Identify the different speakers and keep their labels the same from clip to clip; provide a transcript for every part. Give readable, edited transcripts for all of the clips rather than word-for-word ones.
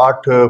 Speaker 1: 8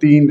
Speaker 1: 3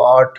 Speaker 1: 8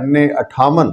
Speaker 1: NA 58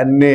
Speaker 1: NA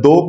Speaker 1: 2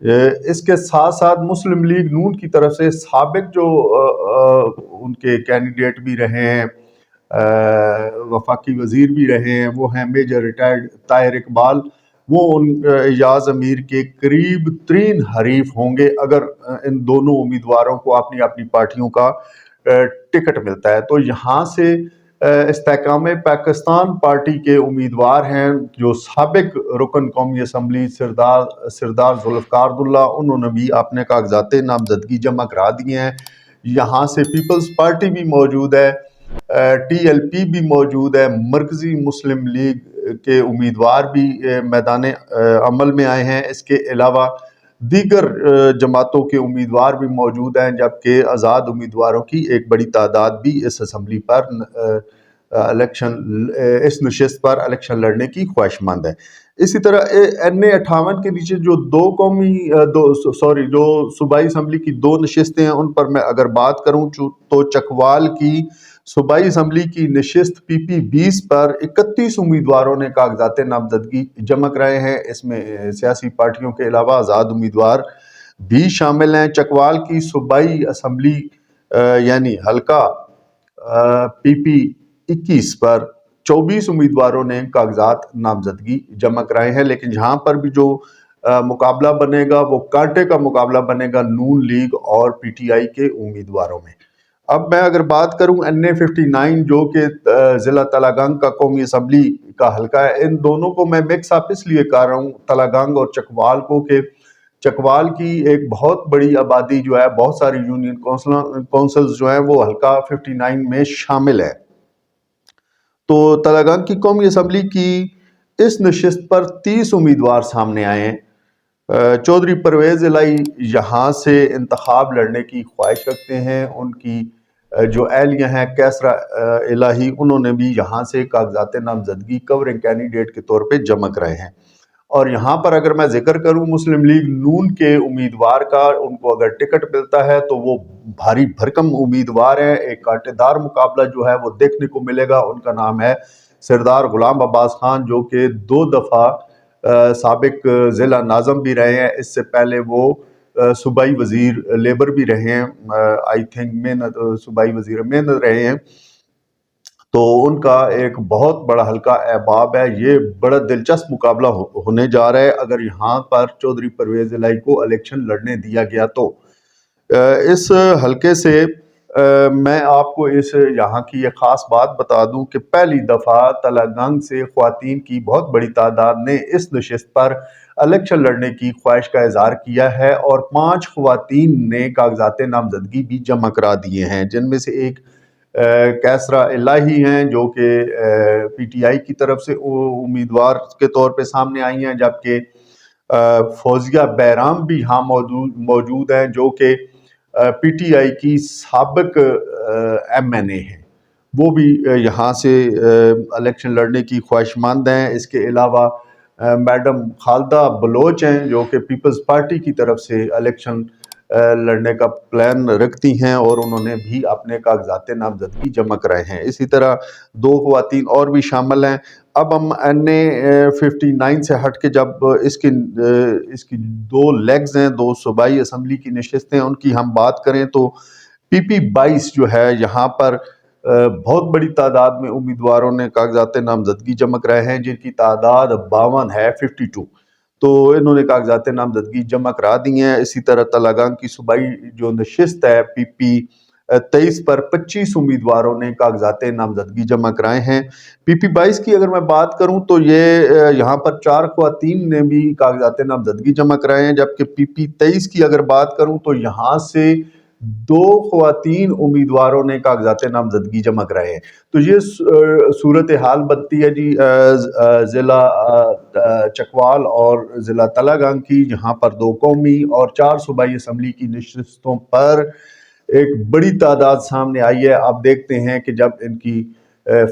Speaker 1: اس کے ساتھ ساتھ مسلم لیگ نون کی طرف سے سابق جو ان کے کینڈیڈیٹ بھی رہے ہیں، وفاقی وزیر بھی رہے ہیں، وہ ہیں میجر ریٹائرڈ طاہر اقبال، وہ ان ایاز امیر کے قریب ترین حریف ہوں گے اگر ان دونوں امیدواروں کو اپنی اپنی پارٹیوں کا ٹکٹ ملتا ہے۔ تو یہاں سے استحکام پاکستان پارٹی کے امیدوار ہیں جو سابق رکن قومی اسمبلی سردار ذوالفقار عبداللہ، انہوں نے بھی اپنے کاغذات نامزدگی جمع کرا دیے ہیں۔ یہاں سے پیپلز پارٹی بھی موجود ہے، ٹی ایل پی بھی موجود ہے، مرکزی مسلم لیگ کے امیدوار بھی میدان عمل میں آئے ہیں۔ اس کے علاوہ دیگر جماعتوں کے امیدوار بھی موجود ہیں، جبکہ آزاد امیدواروں کی ایک بڑی تعداد بھی اس اسمبلی پر اس نشست پر الیکشن لڑنے کی خواہش مند ہے۔ اسی طرح NA 58 کے نیچے جو جو صوبائی اسمبلی کی 2 نشستیں ہیں، ان پر میں اگر بات کروں تو چکوال کی صوبائی اسمبلی کی نشست PP 20 پر 31 امیدواروں نے کاغذات نامزدگی جمع کرائے ہیں۔ اس میں سیاسی پارٹیوں کے علاوہ آزاد امیدوار بھی شامل ہیں۔ چکوال کی صوبائی اسمبلی یعنی حلقہ PP 21 پر 24 امیدواروں نے کاغذات نامزدگی جمع کرائے ہیں، لیکن یہاں پر بھی جو مقابلہ بنے گا وہ کانٹے کا مقابلہ بنے گا نون لیگ اور PTI کے امیدواروں میں۔ اب میں اگر بات کروں NA 59 جو کہ ضلع تلہ کا قومی اسمبلی کا حلقہ ہے، ان دونوں کو میں مکس اپ اس لیے کر رہا ہوں تلہ اور چکوال کو، کہ چکوال کی ایک بہت بڑی آبادی جو ہے، بہت ساری یونین کونسلز جو ہیں وہ حلقہ 59 میں شامل ہے۔ تو تلہ کی قومی اسمبلی کی اس نشست پر 30 امیدوار سامنے آئے ہیں۔ چودھری پرویز الہی یہاں سے انتخاب لڑنے کی خواہش رکھتے ہیں۔ ان کی جو اہلیہ ہیں کیسرا الہی، انہوں نے بھی یہاں سے کاغذات نامزدگی کورنگ کینڈیڈیٹ کے طور پہ جمع کرائے ہیں۔ اور یہاں پر اگر میں ذکر کروں مسلم لیگ نون کے امیدوار کا، ان کو اگر ٹکٹ ملتا ہے تو وہ بھاری بھرکم امیدوار ہیں۔ ایک کانٹے دار مقابلہ جو ہے وہ دیکھنے کو ملے گا۔ ان کا نام ہے سردار غلام عباس خان، جو کہ 2 دفعہ سابق ضلع ناظم بھی رہے ہیں۔ اس سے پہلے وہ صوبائی وزیر لیبر بھی رہے ہیں، آئی تھنک صوبائی وزیر محنت رہے ہیں۔ تو ان کا ایک بہت بڑا حلقہ احباب ہے۔ یہ بڑا دلچسپ مقابلہ ہونے جا رہا ہے اگر یہاں پر چودھری پرویز الہی کو الیکشن لڑنے دیا گیا تو۔ اس حلقے سے میں آپ کو یہاں کی ایک خاص بات بتا دوں کہ پہلی دفعہ تلہ گنگ سے خواتین کی بہت بڑی تعداد نے اس نشست پر الیکشن لڑنے کی خواہش کا اظہار کیا ہے، اور 5 خواتین نے کاغذات نامزدگی بھی جمع کرا دیے ہیں، جن میں سے ایک کیسرا الہی ہیں جو کہ PTI کی طرف سے امیدوار کے طور پہ سامنے آئی ہیں، جبکہ فوزیہ بیرام بھی یہاں موجود ہیں جو کہ PTI کی سابق MNA ہیں، وہ بھی یہاں سے الیکشن لڑنے کی خواہش مند ہیں۔ اس کے علاوہ میڈم خالدہ بلوچ ہیں جو کہ پیپلز پارٹی کی طرف سے الیکشن لڑنے کا پلان رکھتی ہیں، اور انہوں نے بھی اپنے کاغذات نامزدگی جمع کرائے ہیں۔ اسی طرح 2 خواتین اور بھی شامل ہیں۔ اب ہم NA 59 سے ہٹ کے جب اس کی 2 لیگز ہیں، 2 صوبائی اسمبلی کی نشستیں، ان کی ہم بات کریں تو PP 22 جو ہے، یہاں پر بہت بڑی تعداد میں امیدواروں نے کاغذات نامزدگی جمع کرائے ہیں، جن کی تعداد 52 ہے، 52۔ تو انہوں نے کاغذات نامزدگی جمع کرا دی ہیں۔ اسی طرح تلہ کی صوبائی جو نشست ہے PP 23 پر 25 امیدواروں نے کاغذات نامزدگی جمع کرائے ہیں۔ PP 22 کی اگر میں بات کروں تو یہاں پر 4 خواتین نے بھی کاغذات نامزدگی جمع کرائے ہیں، جبکہ PP 23 کی اگر بات کروں تو یہاں سے 2 خواتین امیدواروں نے کاغذات نامزدگی جمع کرائے ہیں۔ تو یہ صورتحال بنتی ہے جی ضلع چکوال اور ضلع تلہ گنگ کی، جہاں پر 2 قومی اور 4 صوبائی اسمبلی کی نشستوں پر ایک بڑی تعداد سامنے آئی ہے۔ آپ دیکھتے ہیں کہ جب ان کی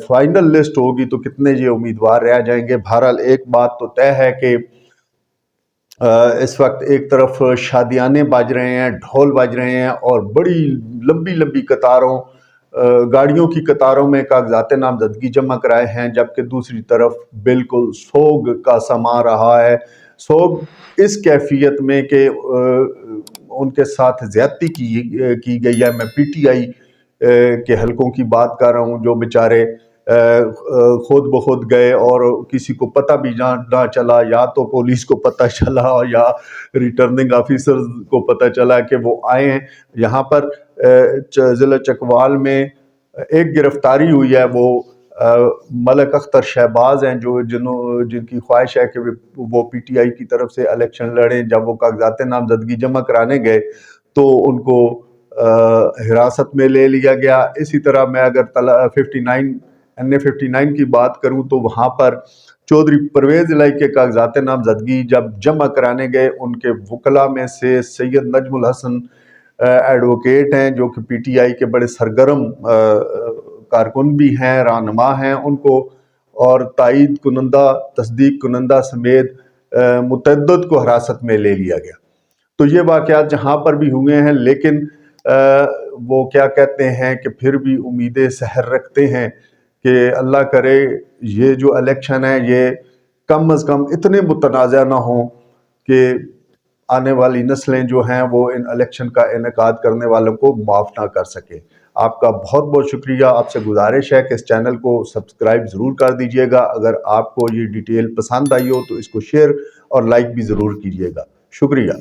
Speaker 1: فائنل لسٹ ہوگی تو کتنے یہ امیدوار رہ جائیں گے۔ بہرحال ایک بات تو طے ہے کہ اس وقت ایک طرف شادیانے بج رہے ہیں، ڈھول بج رہے ہیں، اور بڑی لمبی لمبی قطاروں گاڑیوں کی قطاروں میں کاغذات نامزدگی جمع کرائے ہیں، جبکہ دوسری طرف بالکل سوگ کا سما رہا ہے۔ سو اس کیفیت میں کہ ان کے ساتھ زیادتی کی گئی ہے. میں پی ٹی آئی کے حلقوں کی بات کر رہا ہوں جو بیچارے خود بخود گئے اور کسی کو پتہ بھی نہ چلا، یا تو پولیس کو پتہ چلا یا ریٹرننگ آفیسر کو پتہ چلا کہ وہ آئے ہیں یہاں پر. ضلع چکوال میں ایک گرفتاری ہوئی ہے، وہ ملک اختر شہباز ہیں جن کی خواہش ہے کہ وہ پی ٹی آئی کی طرف سے الیکشن لڑیں. جب وہ کاغذات نامزدگی جمع کرانے گئے تو ان کو حراست میں لے لیا گیا. اسی طرح میں اگر NA-59 کی بات کروں تو وہاں پر چودھری پرویز الہی کے کاغذات نامزدگی جب جمع کرانے گئے، ان کے وکلاء میں سے سید نجم الحسن ایڈوکیٹ ہیں جو کہ پی ٹی آئی کے بڑے سرگرم کارکن بھی ہیں، رہنما ہیں، ان کو اور تائید کنندہ تصدیق کنندہ سمیت متعدد کو حراست میں لے لیا گیا. تو یہ واقعات جہاں پر بھی ہوئے ہیں، لیکن وہ کیا کہتے ہیں کہ پھر بھی امیدیں سحر رکھتے ہیں کہ اللہ کرے یہ جو الیکشن ہے یہ کم از کم اتنے متنازع نہ ہوں کہ آنے والی نسلیں جو ہیں وہ ان الیکشن کا انعقاد کرنے والوں کو معاف نہ کر سکے. آپ کا بہت بہت شکریہ. آپ سے گزارش ہے کہ اس چینل کو سبسکرائب ضرور کر دیجئے گا. اگر آپ کو یہ ڈیٹیل پسند آئی ہو تو اس کو شیئر اور لائک بھی ضرور کیجئے گا. شکریہ.